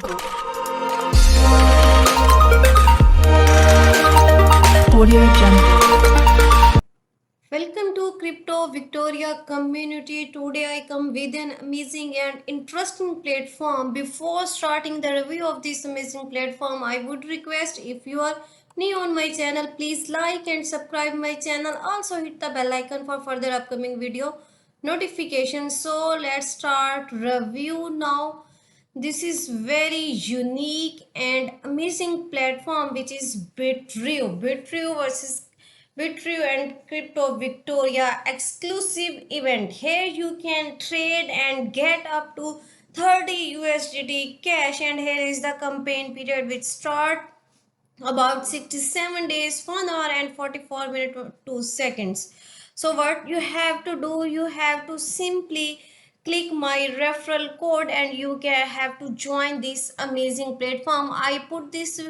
Audio Jungle. Welcome to Crypto Victoria community. Today I come with an amazing and interesting platform. Before starting the review of this amazing platform, I would request if you are new on my channel, please like and subscribe my channel. Also hit the bell icon for further upcoming video notifications. So let's start review now. This is very unique and amazing platform which is Bitrue versus Bitrue and Crypto Victoria exclusive event. Here you can trade and get up to 30 USDT cash, and here is the campaign period which start about 67 days 1 hour and 44 minutes 2 seconds. So what you have to do, you have to simply click my referral code and you can have to join this amazing platform. I put this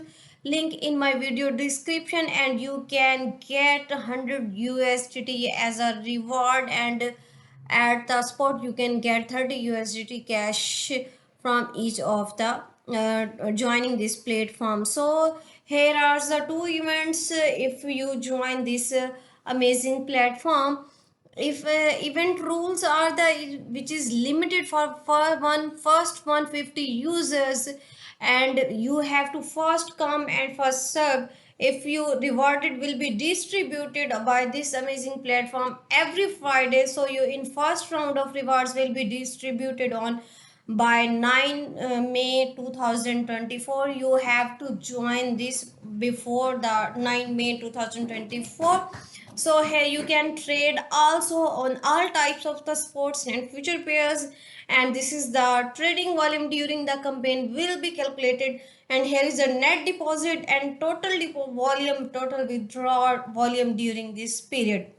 link in my video description and you can get 100 USDT as a reward, and at the spot you can get 30 USDT cash from each of the joining this platform. So here are the two events if you join this amazing platform. If event rules are the which is limited for one first 150 users, and you have to first come and first serve. If you rewarded will be distributed by this amazing platform every Friday, so you in first round of rewards will be distributed on by 9 May 2024. You have to join this before the 9 May 2024. So here you can trade also on all types of the sports and future pairs, and this is the trading volume during the campaign will be calculated, and here is the net deposit and total volume, total withdrawal volume during this period.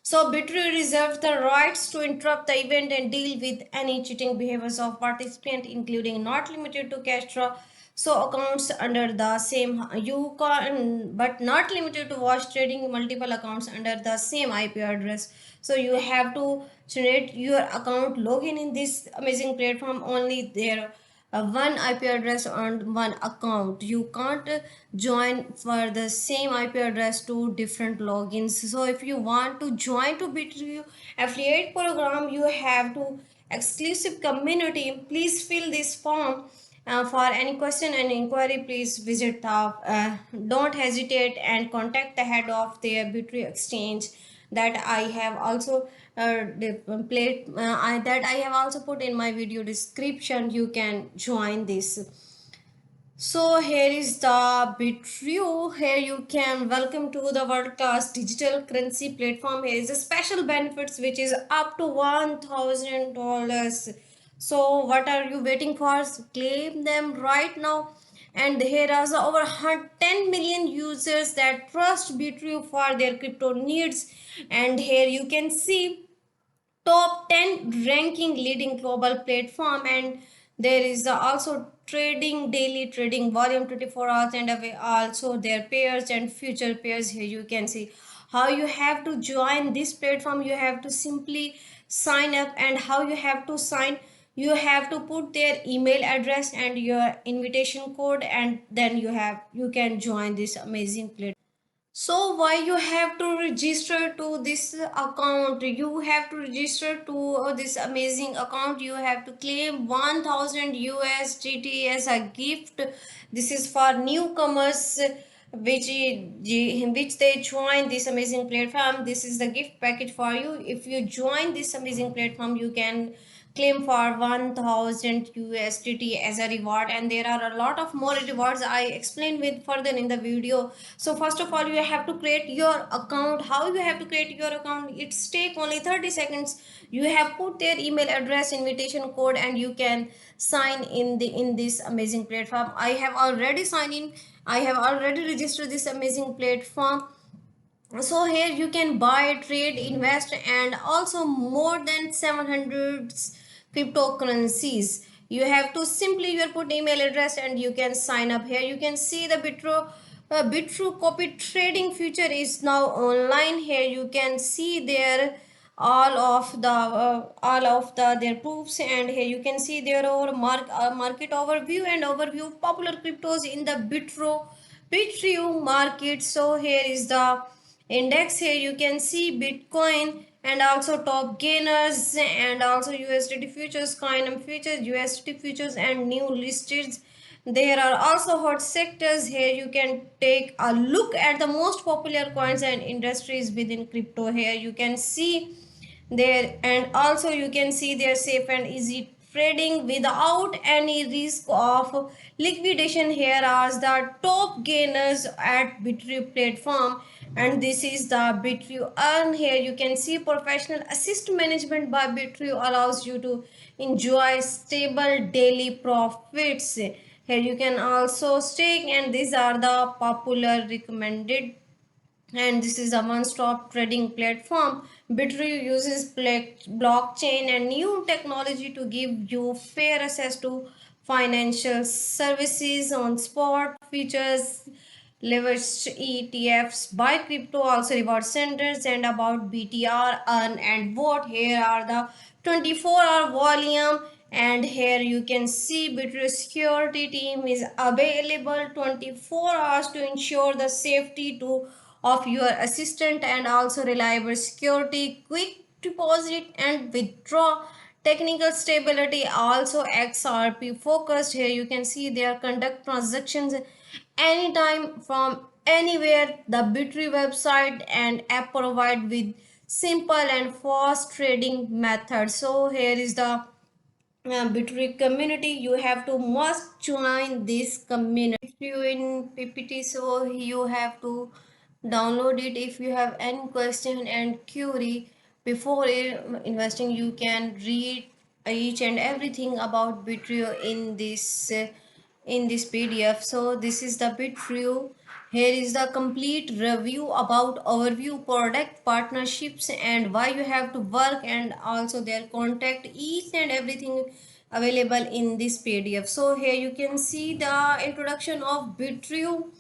So Bitrue reserves the rights to interrupt the event and deal with any cheating behaviors of participant, including not limited to cash draw. So accounts under the same you can, but not limited to watch trading multiple accounts under the same IP address. So you have to generate your account login in this amazing platform only there. One IP address on one account. You can't join for the same IP address to different logins. So if you want to join to Bitrue affiliate program, you have to exclusive community. Please fill this form. For any question and inquiry, please visit don't hesitate and contact the head of the Bitrue exchange that I have also that I have also put in my video description. You can join this. So here is the Bitrue. Here you can welcome to the world class digital currency platform. Here is a special benefits which is up to $1,000. So what are you waiting for? Claim them right now. And here are the over 10 million users that trust Bitrue for their crypto needs. And here you can see top 10 ranking leading global platform, and there is also trading daily trading volume 24 hours and away, also their pairs and future pairs. Here you can see how you have to join this platform. You have to simply sign up, and how you have to sign, you have to put their email address and your invitation code, and then you can join this amazing platform. So why you have to register to this account? You have to register to this amazing account. You have to claim 1000 USDT as a gift. This is for newcomers which they join this amazing platform. This is the gift package for you. If you join this amazing platform, you can claim for 1000 USDT as a reward, and there are a lot of more rewards I explained with further in the video. So first of all, you have to create your account. How you have to create your account? It's take only 30 seconds. You have put their email address, invitation code, and you can sign in this amazing platform. I have already signed in. I have already registered this amazing platform. So here you can buy, trade, invest, and also more than 700 cryptocurrencies. You have to simply your put email address and you can sign up. Here you can see the Bitrue copy trading feature is now online. Here you can see there all of the their proofs. And here you can see their over market overview and overview of popular cryptos in the Bitrue market. So here is the index. Here you can see Bitcoin and also top gainers and also USDT futures, coin futures, USDT futures, and new listed. There are also hot sectors. Here you can take a look at the most popular coins and industries within crypto. Here you can see there, and also you can see their safe and easy trading without any risk of liquidation. Here are the top gainers at Bitrue platform, and this is the Bitrue earn. Here you can see professional assist management by Bitrue allows you to enjoy stable daily profits. Here you can also stake, and these are the popular recommended, and this is a one-stop trading platform. Bitrue uses blockchain and new technology to give you fair access to financial services on spot features, leveraged ETFs by crypto, also reward centers. And about BTR, earn and vote. Here are the 24-hour volume, and here you can see Bitrue security team is available 24 hours to ensure the safety to of your assistant, and also reliable security, quick deposit and withdraw, technical stability, also XRP focused. Here you can see their conduct transactions anytime from anywhere. The Bitrue website and app provide with simple and fast trading methods. So here is the Bitrue community. You have to must join this community. If you in PPT, so you have to download it. If you have any question and query before investing, you can read each and everything about Bitrue in this PDF. So this is the Bitrue. Here is the complete review about overview, product, partnerships, and why you have to work, and also their contact, each and everything available in this PDF. So here you can see the introduction of Bitrue.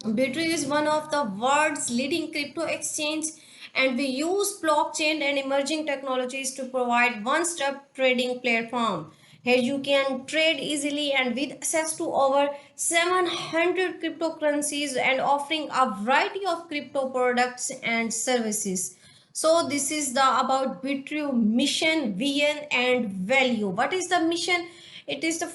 Bitrue is one of the world's leading crypto exchange, and we use blockchain and emerging technologies to provide one-stop trading platform. Here you can trade easily and with access to over 700 cryptocurrencies and offering a variety of crypto products and services. So this is the about Bitrue mission, vision, and value. What is the mission? It is the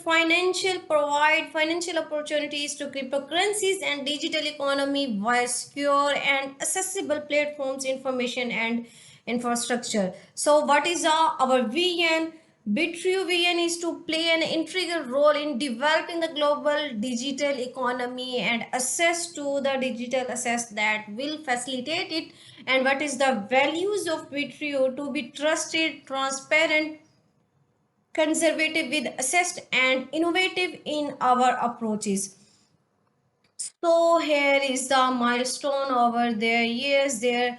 provide financial opportunities to cryptocurrencies and digital economy via secure and accessible platforms, information, and infrastructure. So what is our vision? Bitrue vision is to play an integral role in developing the global digital economy and access to the digital assets that will facilitate it. And what is the values of Bitrue? To be trusted, transparent, conservative with assessed, and innovative in our approaches. So here is the milestone over their years, their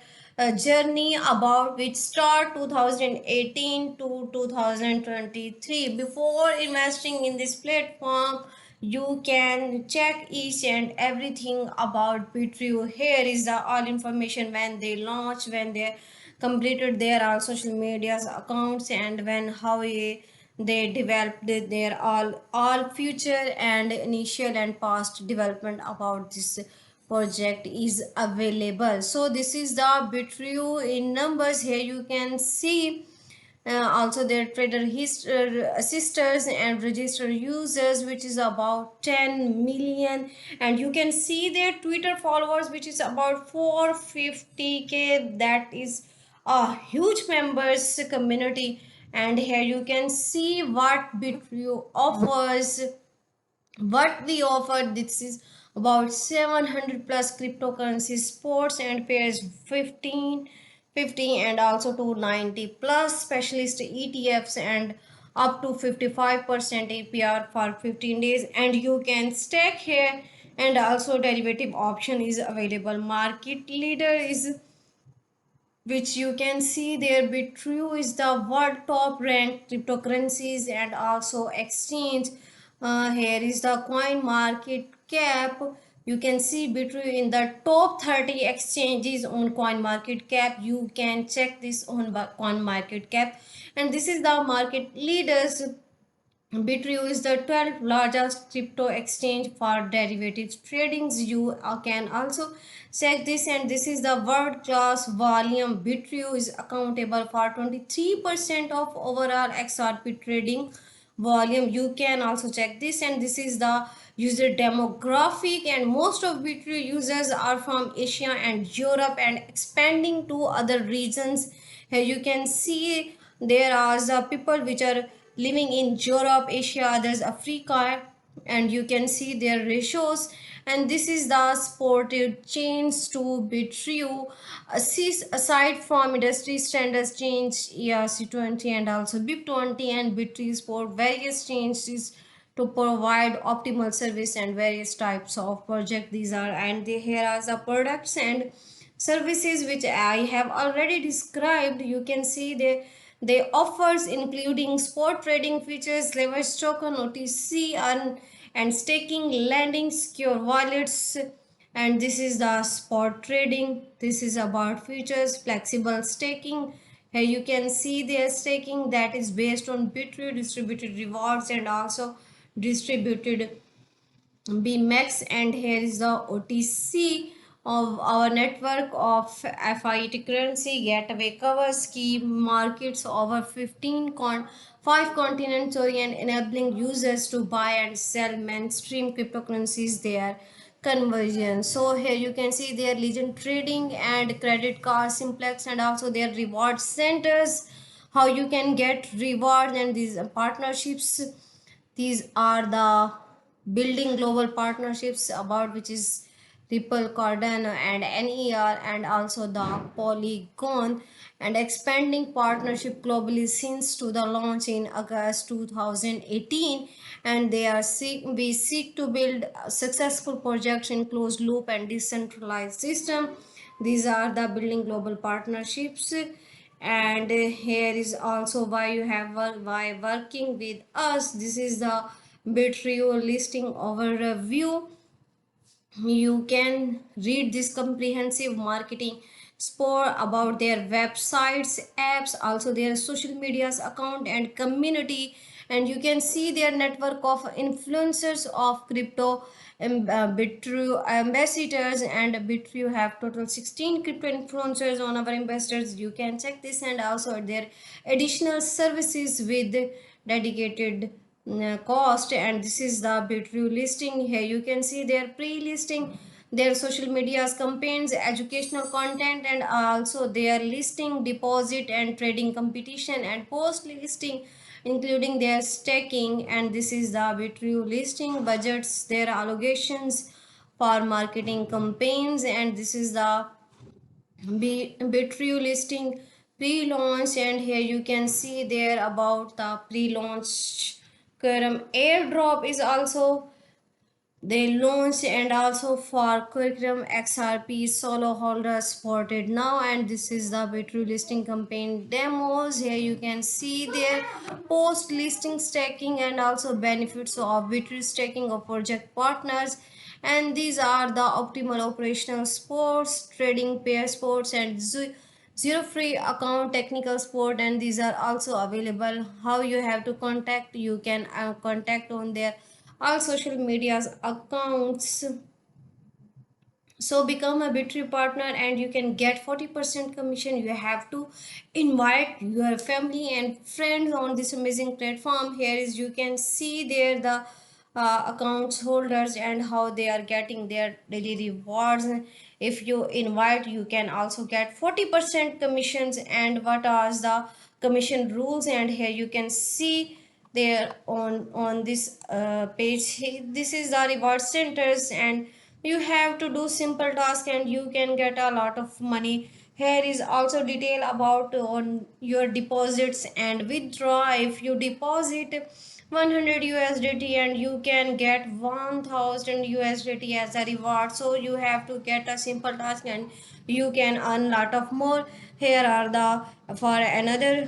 journey about which start 2018 to 2023. Before investing in this platform, you can check each and everything about Bitrue. Here is the all information when they launch, when they completed their all social medias accounts, and when how they developed their all future and initial and past development about this project is available. So this is the Bitrue in numbers. Here you can see also their trader assisters and registered users, which is about 10 million, and you can see their Twitter followers, which is about 450k. That is a huge members community. And here you can see what Bitrue offers, what we offer. This is about 700 plus cryptocurrencies, sports and pairs 50, and also 290 plus specialist ETFs, and up to 55% APR for 15 days, and you can stake here. And also derivative option is available. Market leader is, which you can see there, Bitrue is the world top ranked cryptocurrencies and also exchange. Here is the coin market cap You can see Bitrue in the top 30 exchanges on coin market cap. You can check this on coin market cap, and this is the market leaders. Bitrue is the 12th largest crypto exchange for derivatives tradings. You can also check this, and this is the world class volume. Bitrue is accountable for 23% of overall XRP trading volume. You can also check this, and this is the user demographic, and most of Bitrue users are from Asia and Europe and expanding to other regions. Here you can see there are the people which are living in Europe, Asia, others Africa, and you can see their ratios. And this is the supported chains to Bitrue. Aside from industry standards change ERC20 and also BIP20, and Bitrue support various changes to provide optimal service and various types of project. These are, and here are the products and services which I have already described. You can see they offers including spot trading features, leverage token, OTC, and staking, lending, secure wallets. And this is the spot trading. This is about features, flexible staking. Here you can see their staking that is based on Bitrue distributed rewards and also distributed BMAX. And here is the OTC of our network of FIT currency gateway covers key markets over 5 continents, and enabling users to buy and sell mainstream cryptocurrencies their conversion. So here you can see their legend trading and credit card simplex, and also their reward centers, how you can get rewards, and these partnerships. These are the building global partnerships about which is Ripple, Cardano, and NER, and also the Polygon, and expanding partnership globally since to the launch in August 2018. And we seek to build successful projects in closed loop and decentralized system. These are the building global partnerships. And here is also why you have why working with us. This is the Bitrue listing overview. You can read this comprehensive marketing spore about their websites, apps, also their social medias account and community. And you can see their network of influencers of crypto, Bitrue ambassadors. And Bitrue have total 16 crypto influencers on our investors. You can check this, and also their additional services with dedicated cost. And this is the Bitrue listing. Here you can see their pre-listing, their social medias campaigns, educational content, and also their listing, deposit and trading competition, and post listing including their staking. And this is the Bitrue listing budgets, their allocations for marketing campaigns. And this is the Bitrue listing pre-launch, and here you can see there about the pre-launch curriculum airdrop is also they launched, and also for curriculum XRP solo holders supported now. And this is the Bitrue listing campaign demos. Here you can see their post listing staking and also benefits of Bitrue staking of project partners. And these are the optimal operational sports, trading pair sports, and zero free account technical support. And these are also available. How you have to contact, you can contact on their all social medias accounts. So become a Bitrue partner and you can get 40% commission. You have to invite your family and friends on this amazing platform. Here is you can see there the accounts holders and how they are getting their daily rewards. If you invite, you can also get 40% commissions. And what are the commission rules? And here you can see there on this page. This is the reward centers, and you have to do simple task and you can get a lot of money. Here is also detail about on your deposits and withdraw. If you deposit 100 USDT, and you can get 1000 USDT as a reward. So you have to get a simple task and you can earn lot of more. Here are the for another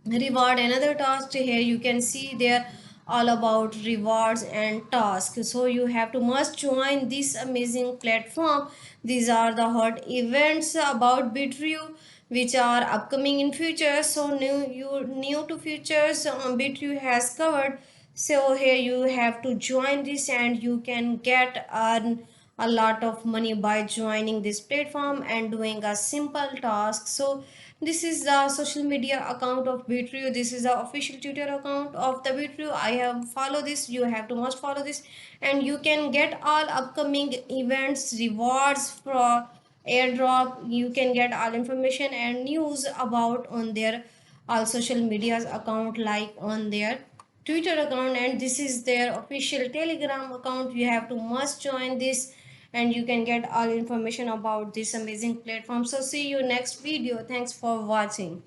reward, another task. Here you can see there all about rewards and tasks. So you have to must join this amazing platform. These are the hot events about Bitrue which are upcoming in future. So new to futures Bitrue has covered. So here you have to join this and you can get earn a lot of money by joining this platform and doing a simple task. So this is the social media account of Bitrue. This is the official Twitter account of the Bitrue. I have follow this. You have to must follow this, and you can get all upcoming events, rewards for airdrop. You can get all information and news about on their all social medias account, like on their Twitter account, and this is their official Telegram account. You have to must join this and you can get all information about this amazing platform. So see you next video. Thanks for watching.